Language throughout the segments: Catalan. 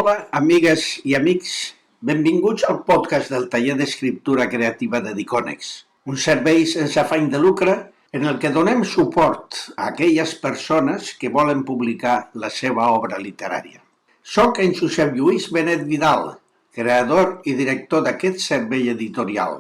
Hola, amigues i amics. Benvinguts al podcast del taller d'escriptura creativa de Diconex, un servei sense afany de lucre en el que donem suport a aquelles persones que volen publicar la seva obra literària. Soc en Josep Lluís Benet Vidal, creador i director d'aquest servei editorial.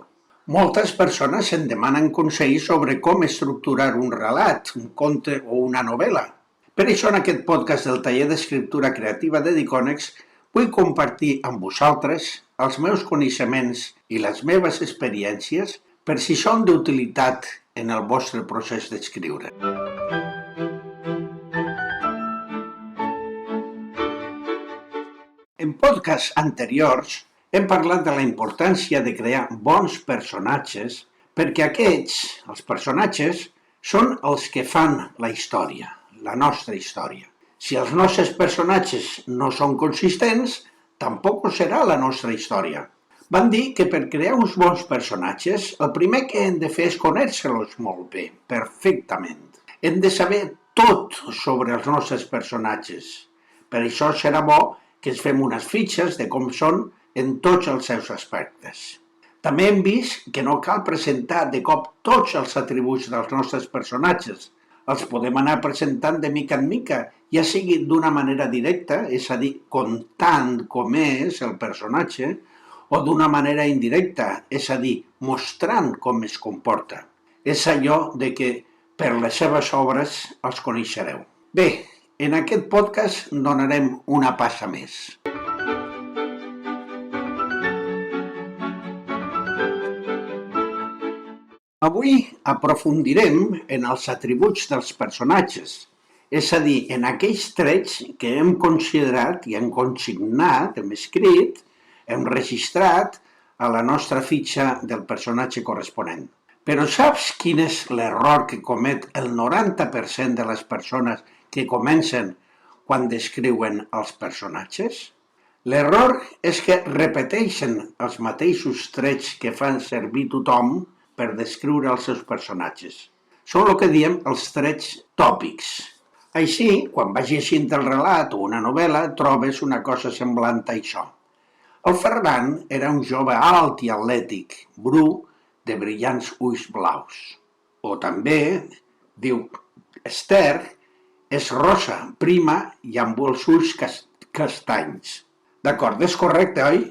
Moltes persones em demanen consells sobre com estructurar un relat, un conte o una novel·la. Per això en aquest podcast del taller d'escriptura creativa de Diconex vull compartir amb vosaltres els meus coneixements i les meves experiències per si són d'utilitat en el vostre procés d'escriure. En podcasts anteriors hem parlat de la importància de crear bons personatges perquè aquests, els personatges, són els que fan la història, la nostra història. Si els nostres personatges no són consistents, tampoc ho serà la nostra història. Van dir que per crear uns bons personatges, el primer que hem de fer és conèixer-los molt bé, perfectament. Hem de saber tot sobre els nostres personatges. Per això serà bo que ens fem unes fitxes de com són en tots els seus aspectes. També hem vist que no cal presentar de cop tots els atributs dels nostres personatges. Els podem anar presentant de mica en mica, ja sigui d'una manera directa, és a dir, contant com és el personatge, o d'una manera indirecta, és a dir, mostrant com es comporta. És allò de que per les seves obres els coneixereu. Bé, en aquest podcast donarem una passa més. Avui aprofundirem en els atributs dels personatges, és a dir, en aquells trets que hem considerat i hem consignat, hem escrit, hem registrat a la nostra fitxa del personatge corresponent. Però saps quin és l'error que comet el 90% de les persones que comencen quan descriuen els personatges? L'error és que repeteixen els mateixos trets que fan servir tothom per descriure els seus personatges. Són el que diem els trets tòpics. Així, quan vas llegint el relat o una novel·la, trobes una cosa semblant a això. El Ferran era un jove alt i atlètic, bru, de brillants ulls blaus. O també, diu, Esther és rosa, prima i amb els ulls castanys. D'acord, és correcte, oi?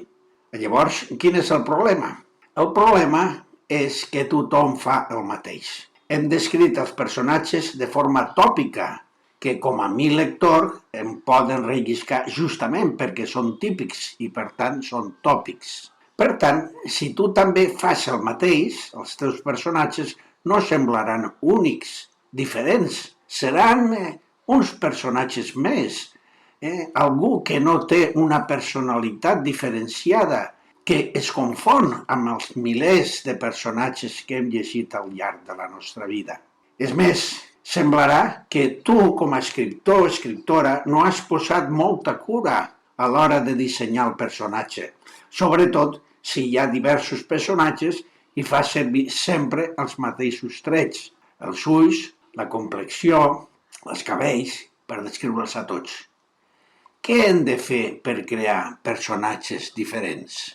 Llavors, quin és el problema? El problema és que tothom fa el mateix. Hem descrit els personatges de forma tòpica, que com a mi lector em poden relliscar justament perquè són típics i per tant són tòpics. Per tant, si tu també fas el mateix, els teus personatges no semblaran únics, diferents, seran uns personatges més, algú que no té una personalitat diferenciada, que es confon amb els milers de personatges que hem llegit al llarg de la nostra vida. És més, semblarà que tu, com a escriptor o escriptora, no has posat molta cura a l'hora de dissenyar el personatge, sobretot si hi ha diversos personatges i fas servir sempre els mateixos trets, els ulls, la complexió, els cabells, per descriure'ls a tots. Què hem de fer per crear personatges diferents?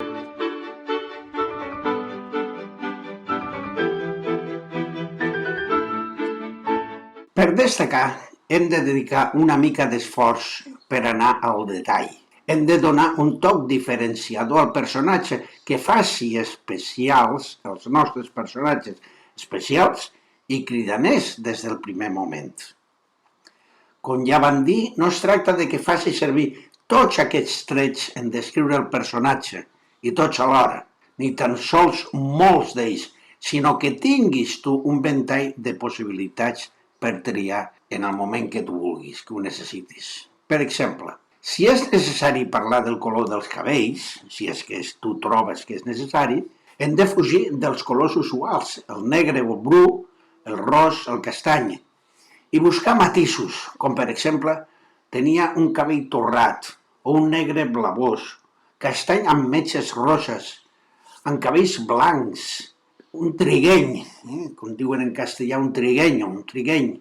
Per destacar, hem de dedicar una mica d'esforç per anar al detall. Hem de donar un toc diferenciador al personatge que faci especials, els nostres personatges especials i cridaners des del primer moment. Com ja vam dir, no es tracta de que faci servir tots aquests trets en descriure el personatge, i tots alhora, ni tan sols molts d'ells, sinó que tinguis tu un ventall de possibilitats per triar en el moment que tu vulguis, que ho necessitis. Per exemple, si és necessari parlar del color dels cabells, si és que tu trobes que és necessari, hem de fugir dels colors usuals, el negre o el bru, el ros, el castany, i buscar matisos, com per exemple, tenia un cabell torrat o un negre blavós, castany amb metges roses, amb cabells blancs, un trigueny, com diuen en castellà, un trigueny,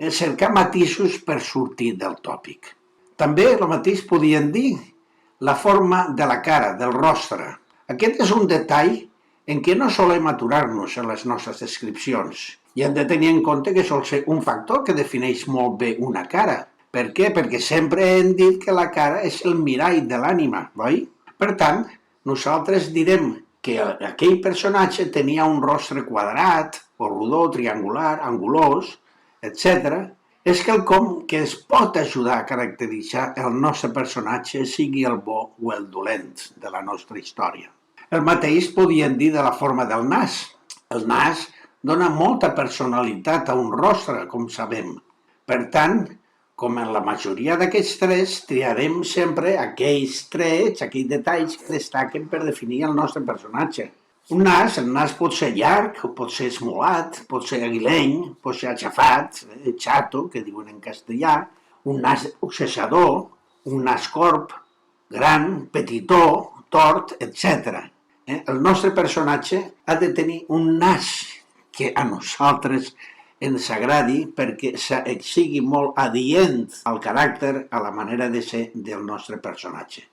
cercar matisos per sortir del tòpic. També el mateix podien dir la forma de la cara, del rostre. Aquest és un detall en què no solem aturar-nos en les nostres descripcions i hem de tenir en compte que sol ser un factor que defineix molt bé una cara. Per què? Perquè sempre hem dit que la cara és el mirall de l'ànima, oi? Per tant, nosaltres direm que aquell personatge tenia un rostre quadrat, o rodó, triangular, angulós, etc. És quelcom que ens pot ajudar a caracteritzar el nostre personatge, sigui el bo o el dolent de la nostra història. El mateix podien dir de la forma del nas. El nas dona molta personalitat a un rostre, com sabem. Per tant, com en la majoria d'aquests trets, triarem sempre aquells trets, aquells detalls que destaquen per definir el nostre personatge. El nas pot ser llarg, pot ser esmolat, pot ser aguileny, pot ser aixafat, chato, que diuen en castellà, un nas boxejador, un nas corb, gran, petitó, tort, etc. El nostre personatge ha de tenir un nas que a nosaltres ens agradi perquè sigui molt adient al caràcter, a la manera de ser del nostre personatge.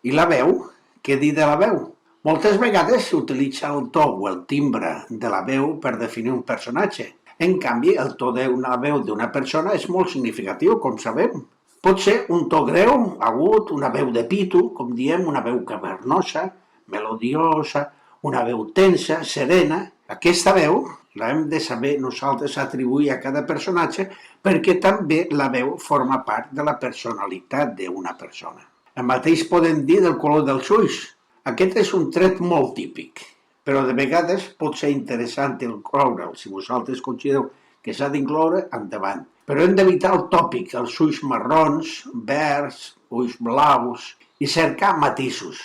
I la veu? Què dir de la veu? Moltes vegades s'utilitza el to o el timbre de la veu per definir un personatge. En canvi, el to d'una veu d'una persona és molt significatiu, com sabem. Pot ser un to greu, agut, una veu de pito, com diem, una veu cavernosa, melodiosa, una veu tensa, serena. Aquesta veu l'hem de saber nosaltres atribuir a cada personatge perquè també la veu forma part de la personalitat d'una persona. El mateix podem dir del color dels ulls. Aquest és un tret molt típic, però de vegades pot ser interessant incloure'l. Si vosaltres considereu que s'ha d'incloure, endavant. Però hem d'evitar el tòpic, els ulls marrons, verds, ulls blaus, i cercar matisos.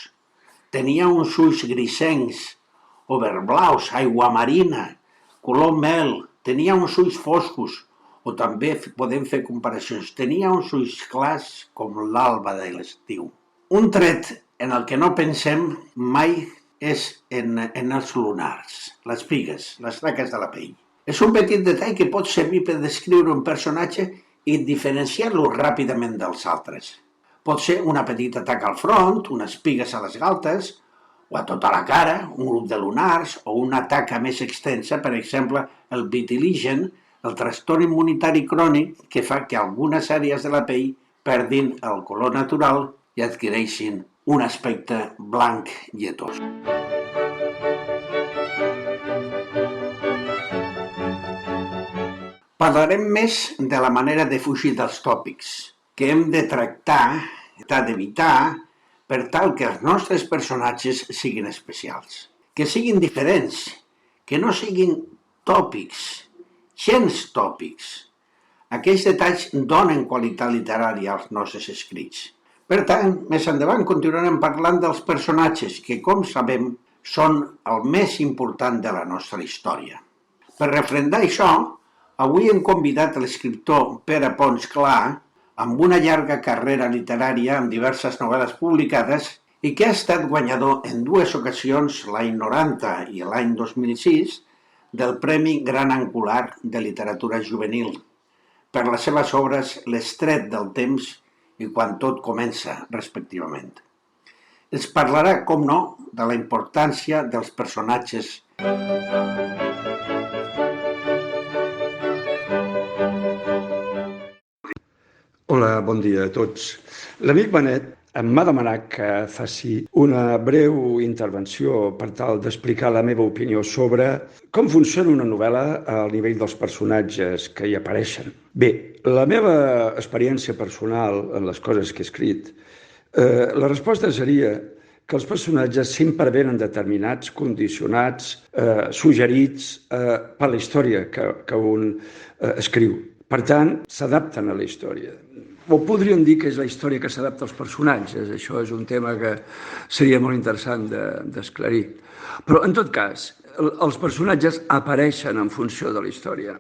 Tenia uns ulls grisencs, o verblaus, aigua marina, color mel, tenia uns ulls foscos, o també podem fer comparacions. Tenia uns ulls clars com l'alba de l'estiu. Un tret en el que no pensem mai és en els lunars, les pigues, les taques de la pell. És un petit detall que pot servir per descriure un personatge i diferenciar-lo ràpidament dels altres. Pot ser una petita taca al front, unes pigues a les galtes, o a tota la cara, un grup de lunars, o una taca més extensa, per exemple, el vitiligen, el trastorn immunitari crònic que fa que algunes àrees de la pell perdin el color natural i adquireixin un aspecte blanc lletós. Parlarem més de la manera de fugir dels tòpics, que hem de tractar, d'evitar, per tal que els nostres personatges siguin especials, que siguin diferents, que no siguin tòpics, gens tòpics. Aquells detalls donen qualitat literària als nostres escrits. Per tant, més endavant continuarem parlant dels personatges que, com sabem, són el més important de la nostra història. Per refrendar això, avui hem convidat l'escriptor Pere Pons Clar, amb una llarga carrera literària amb diverses novel·les publicades i que ha estat guanyador en 2 ocasions, l'any 90 i l'any 2006, del Premi Gran Angular de Literatura Juvenil, per les seves obres L'estret del temps i Quan tot comença, respectivament. Ens parlarà, com no, de la importància dels personatges. Hola, bon dia a tots. L'amic Benet em va demanar que faci una breu intervenció per tal d'explicar la meva opinió sobre com funciona una novel·la al nivell dels personatges que hi apareixen. Bé, la meva experiència personal en les coses que he escrit, la resposta seria que els personatges sempre venen determinats, condicionats, suggerits per la història que un escriu. Per tant, s'adapten a la història. O podríem dir que és la història que s'adapta als personatges. Això és un tema que seria molt interessant d'esclarir. Però, en tot cas, els personatges apareixen en funció de la història.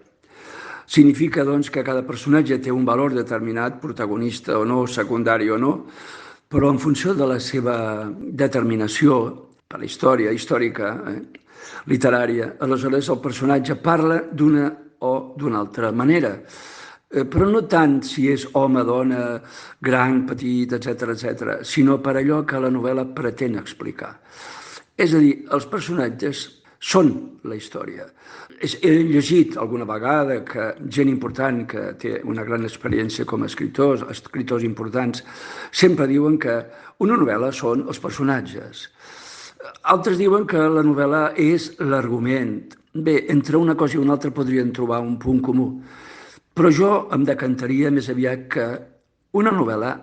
Significa, doncs, que cada personatge té un valor determinat, protagonista o no, secundari o no, però en funció de la seva determinació per la història històrica, literària, aleshores el personatge parla d'una o d'una altra manera. però no tant si és home, dona, gran, petit, etc, sinó per allò que la novel·la pretén explicar. És a dir, els personatges són la història. He llegit alguna vegada que gent important que té una gran experiència com a escriptors importants, sempre diuen que una novel·la són els personatges. Altres diuen que la novel·la és l'argument. Bé, entre una cosa i una altra podrien trobar un punt comú, però jo em decantaria més aviat que una novel·la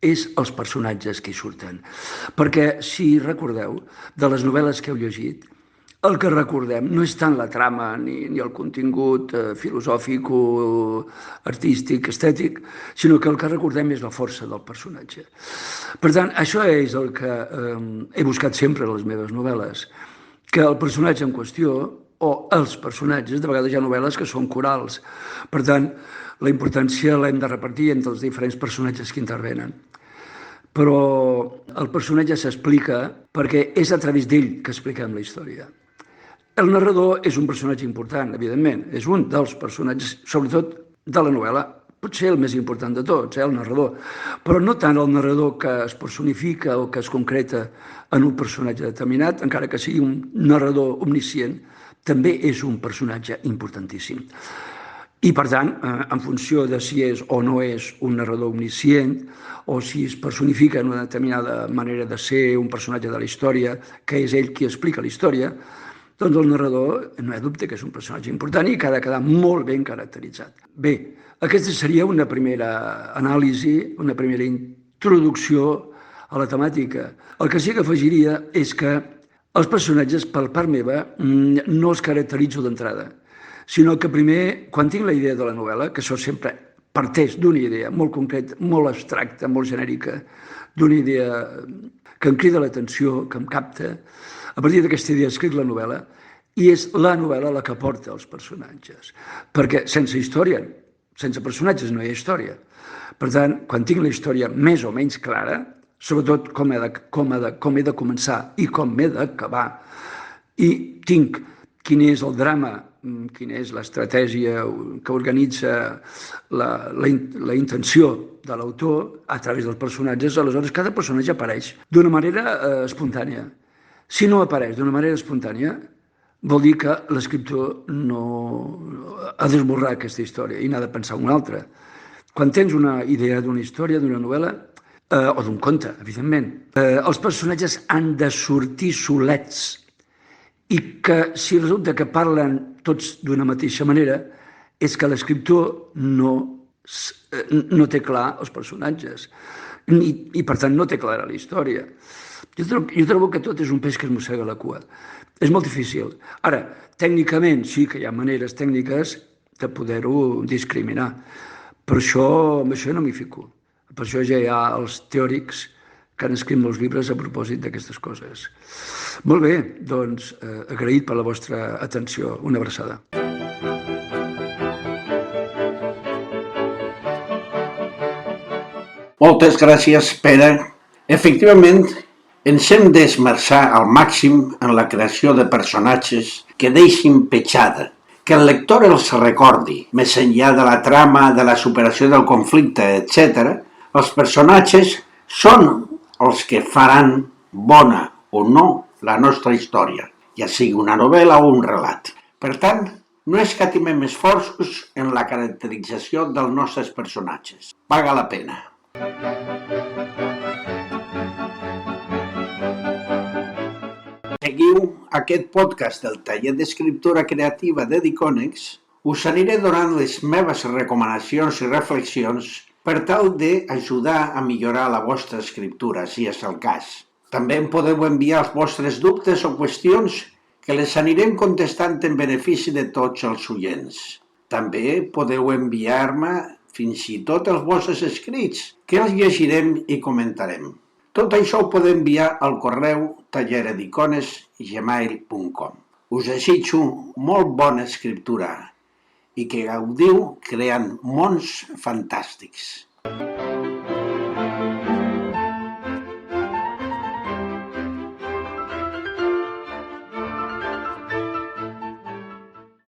és els personatges que hi surten. Perquè, si recordeu, de les novel·les que heu llegit, el que recordem no és tant la trama ni el contingut filosòfic o artístic, estètic, sinó que el que recordem és la força del personatge. Per tant, això és el que he buscat sempre en les meves novel·les, que el personatge en qüestió, o els personatges, de vegades hi ha novel·les que són corals. Per tant, la importància l'hem de repartir entre els diferents personatges que intervenen. Però el personatge s'explica perquè és a través d'ell que expliquem la història. El narrador és un personatge important, evidentment, és un dels personatges, sobretot de la novel·la, potser el més important de tots, el narrador, però no tant el narrador que es personifica o que es concreta en un personatge determinat, encara que sigui un narrador omniscient, també és un personatge importantíssim. I, per tant, en funció de si és o no és un narrador omniscient, o si es personifica en una determinada manera de ser un personatge de la història, que és ell qui explica la història, doncs el narrador no hi ha dubte que és un personatge important i que ha de quedar molt ben caracteritzat. Bé, aquesta seria una primera anàlisi, una primera introducció a la temàtica. El que sí que afegiria és que els personatges, per part meva, no els caracteritzo d'entrada, sinó que primer, quan tinc la idea de la novel·la, que això sempre parteix d'una idea molt concreta, molt abstracta, molt genèrica, d'una idea que em crida l'atenció, que em capta, a partir d'aquesta idea escric la novel·la, i és la novel·la la que porta els personatges. Perquè sense història, sense personatges no hi ha història. Per tant, quan tinc la història més o menys clara, sobretot com he de començar i com m'he d'acabar, i tinc quin és el drama, quina és l'estratègia que organitza la intenció de l'autor a través dels personatges, aleshores cada personatge apareix d'una manera espontània. Si no apareix d'una manera espontània, vol dir que l'escriptor no ha d'esborrar aquesta història i n'ha de pensar una altra. Quan tens una idea d'una història, d'una novel·la, o d'un conte, evidentment, els personatges han de sortir solets i que si resulta que parlen tots d'una mateixa manera és que l'escriptor no té clar els personatges i per tant no té clara la història. Jo trobo que tot és un peix que es mossega la cua. És molt difícil. Ara, tècnicament sí que hi ha maneres tècniques de poder-ho discriminar, però amb això no m'hi fico. Per això ja hi ha els teòrics que han escrit molts llibres a propòsit d'aquestes coses. Molt bé, doncs agraït per la vostra atenció. Una abraçada. Moltes gràcies, Pere. Efectivament, ens hem d'esmerçar al màxim en la creació de personatges que deixin petjada, que el lector els recordi. Més enllà de la trama, de la superació del conflicte, etc., els personatges són els que faran bona o no la nostra història, ja sigui una novel·la o un relat. Per tant, no escatimem esforços en la caracterització dels nostres personatges. Paga la pena. Seguiu aquest podcast del taller d'escriptura creativa de Diconex, us aniré donant les meves recomanacions i reflexions per tal d'ajudar a millorar la vostra escriptura, si és el cas. També em podeu enviar els vostres dubtes o qüestions que les anirem contestant en benefici de tots els oients. També podeu enviar-me fins i tot els vostres escrits, que els llegirem i comentarem. Tot això ho podeu enviar al correu talleredicones@gmail.com. Us desitjo molt bona escriptura i que gaudiu creant mons fantàstics.